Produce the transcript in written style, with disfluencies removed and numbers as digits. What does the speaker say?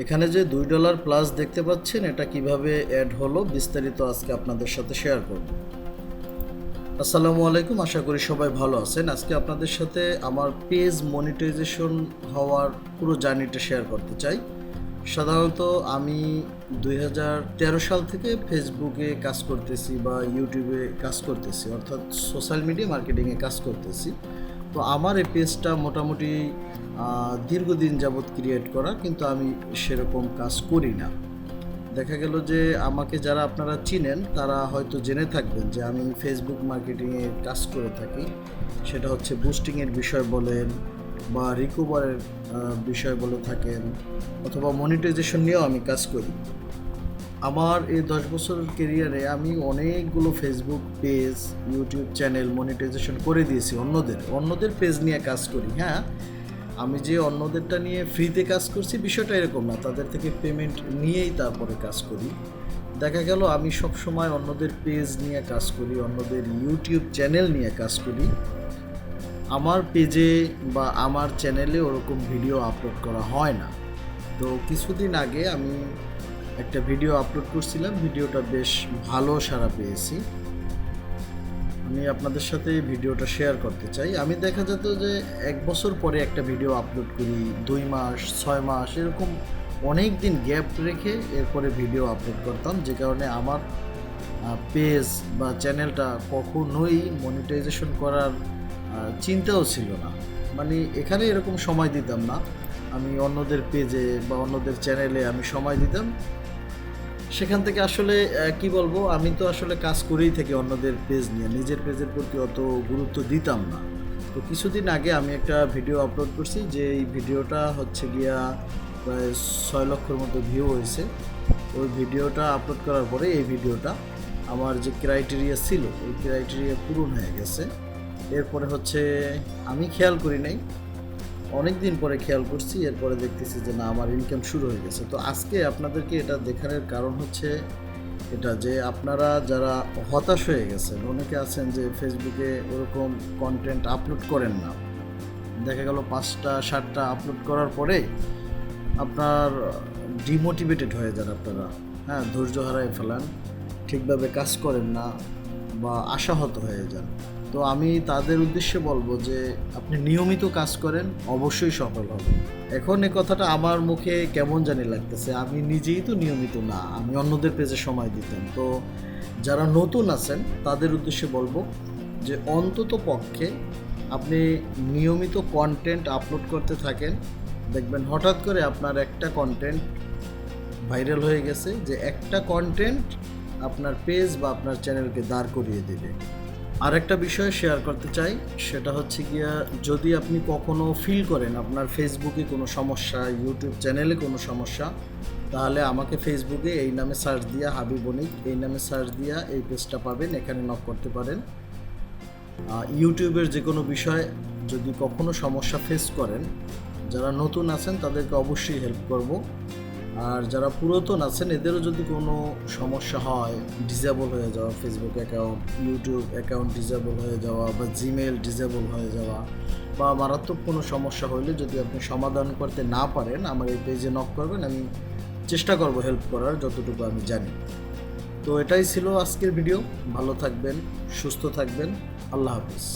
এখানে যে $2 প্লাস দেখতে পাচ্ছেন, এটা কিভাবে অ্যাড হলো বিস্তারিত আজকে আপনাদের সাথে শেয়ার করব। আসসালামু আলাইকুম, আশা করি সবাই ভালো আছেন। আজকে আপনাদের সাথে আমার পেজ মনিটাইজেশন হওয়ার পুরো জার্নিটা শেয়ার করতে চাই। সাধারণত আমি 2013 সাল থেকে ফেসবুকে কাজ করতেছি বা ইউটিউবে কাজ করতেছি, অর্থাৎ সোশ্যাল মিডিয়া মার্কেটিংয়ে কাজ করতেছি। তো আমার এই পেজটা মোটামুটি দীর্ঘদিন যাবৎ ক্রিয়েট করা, কিন্তু আমি সেরকম কাজ করি না। দেখা গেল যে আমাকে যারা আপনারা চিনেন তারা হয়তো জেনে থাকবেন যে আমি ফেসবুক মার্কেটিংয়ে কাজ করে থাকি। সেটা হচ্ছে বুস্টিংয়ের বিষয় বলেন বা রিকভারের বিষয় বলে থাকেন, অথবা মনিটাইজেশন নিয়েও আমি কাজ করি। আমার এই 10 বছরের কেরিয়ারে আমি অনেকগুলো Facebook page, YouTube channel monetisation করে দিয়েছি। অন্যদের পেজ নিয়ে কাজ করি। হ্যাঁ, আমি যে অন্যদেরটা নিয়ে ফ্রিতে কাজ করছি বিষয়টা এরকম না, তাদের থেকে পেমেন্ট নিয়েই তারপরে কাজ করি। দেখা গেল আমি সবসময় অন্যদের পেজ নিয়ে কাজ করি, অন্যদের ইউটিউব চ্যানেল নিয়ে কাজ করি। আমার পেজে বা আমার চ্যানেলে ওরকম ভিডিও আপলোড করা হয় না। তো কিছুদিন আগে আমি একটা ভিডিও আপলোড করছিলাম, ভিডিওটা বেশ ভালো সাড়া পেয়েছি। আমি আপনাদের সাথে ভিডিওটা শেয়ার করতে চাই। আমি দেখা যেত যে 1 বছর পরে একটা ভিডিও আপলোড করি, 2 মাস, 6 মাস এরকম অনেক দিন গ্যাপ রেখে এরপরে ভিডিও আপলোড করতাম, যে কারণে আমার পেজ বা চ্যানেলটা কখনোই মনিটাইজেশন করার চিন্তাও ছিল না। মানে এখানে এরকম সময় দিতাম না। আমি অন্যদের পেজে বা অন্যদের চ্যানেলে আমি সময় দিতাম। সেখান থেকে আসলে কি বলবো, আমি তো আসলে কাজ করেই থাকি অন্যদের পেজ নিয়ে, নিজের পেজের প্রতি অত গুরুত্ব দিতাম না। তো কিছুদিন আগে আমি একটা ভিডিও আপলোড করছি, যে এই ভিডিওটা হচ্ছে গিয়া প্রায় 6 লক্ষের মতো ভিউ হয়েছে। ওই ভিডিওটা আপলোড করার পরে এই ভিডিওটা আমার যে ক্রাইটেরিয়া ছিল ওই ক্রাইটেরিয়া পূরণ হয়ে গেছে। এরপরে হচ্ছে আমি খেয়াল করি নাই, অনেক দিন পরে খেয়াল করছি, এরপরে দেখতেছি যে না, আমার ইনকাম শুরু হয়ে গেছে। তো আজকে আপনাদেরকে এটা দেখানোর কারণ হচ্ছে এটা, যে আপনারা যারা হতাশ হয়ে গেছেন, অনেকে আছেন যে ফেসবুকে ওরকম কন্টেন্ট আপলোড করেন না। দেখা গেল 5টা 7টা আপলোড করার পরে আপনার ডিমোটিভেটেড হয়ে যান আপনারা। হ্যাঁ, ধৈর্য হারায় ফেলান, ঠিকভাবে কাজ করেন না বা আশাহত হয়ে যান। তো আমি তাদের উদ্দেশ্যে বলবো যে আপনি নিয়মিত কাজ করেন, অবশ্যই সফল হবেন। এখন এই কথাটা আমার মুখে কেমন জানি লাগতেছে, আমি নিজেই তো নিয়মিত না, আমি অন্যদের পেজে সময় দিতাম। তো যারা নতুন আছেন তাদের উদ্দেশ্যে বলবো যে অন্তত পক্ষে আপনি নিয়মিত কন্টেন্ট আপলোড করতে থাকেন। দেখবেন হঠাৎ করে আপনার একটা কন্টেন্ট ভাইরাল হয়ে গেছে, যে একটা কন্টেন্ট আপনার পেজ বা আপনার চ্যানেলকে দাঁড় করিয়ে দেবে। আরেকটা বিষয় শেয়ার করতে চাই, সেটা হচ্ছে গিয়া, যদি আপনি কখনো ফিল করেন আপনার ফেসবুকে কোনো সমস্যা, ইউটিউব চ্যানেলে কোনো সমস্যা, তাহলে আমাকে ফেসবুকে এই নামে সার্চ দিয়া, হাবিব বণিক এই নামে সার্চ দিয়া এই পেজটা পাবেন, এখানে নক করতে পারেন। ইউটিউবের যে কোনো বিষয় যদি কখনো সমস্যা ফেস করেন, যারা নতুন আছেন তাদেরকে অবশ্যই হেল্প করব। আর যারা পুরাতন আছেন এদেরও যদি কোনো সমস্যা হয়, ডিসেবল হয়ে যাওয়া Facebook account, YouTube account disable হয়ে যাওয়া বা জিমেল ডিসেবল হয়ে যাওয়া বা মারাত্মক কোনো সমস্যা হলে যদি আপনি সমাধান করতে না পারেন, আমার এই পেজে নক করবেন, আমি চেষ্টা করব হেল্প করার যতটুকু আমি জানি। তো এটাই ছিল আজকের ভিডিও। ভালো থাকবেন, সুস্থ থাকবেন, আল্লাহ হাফিজ।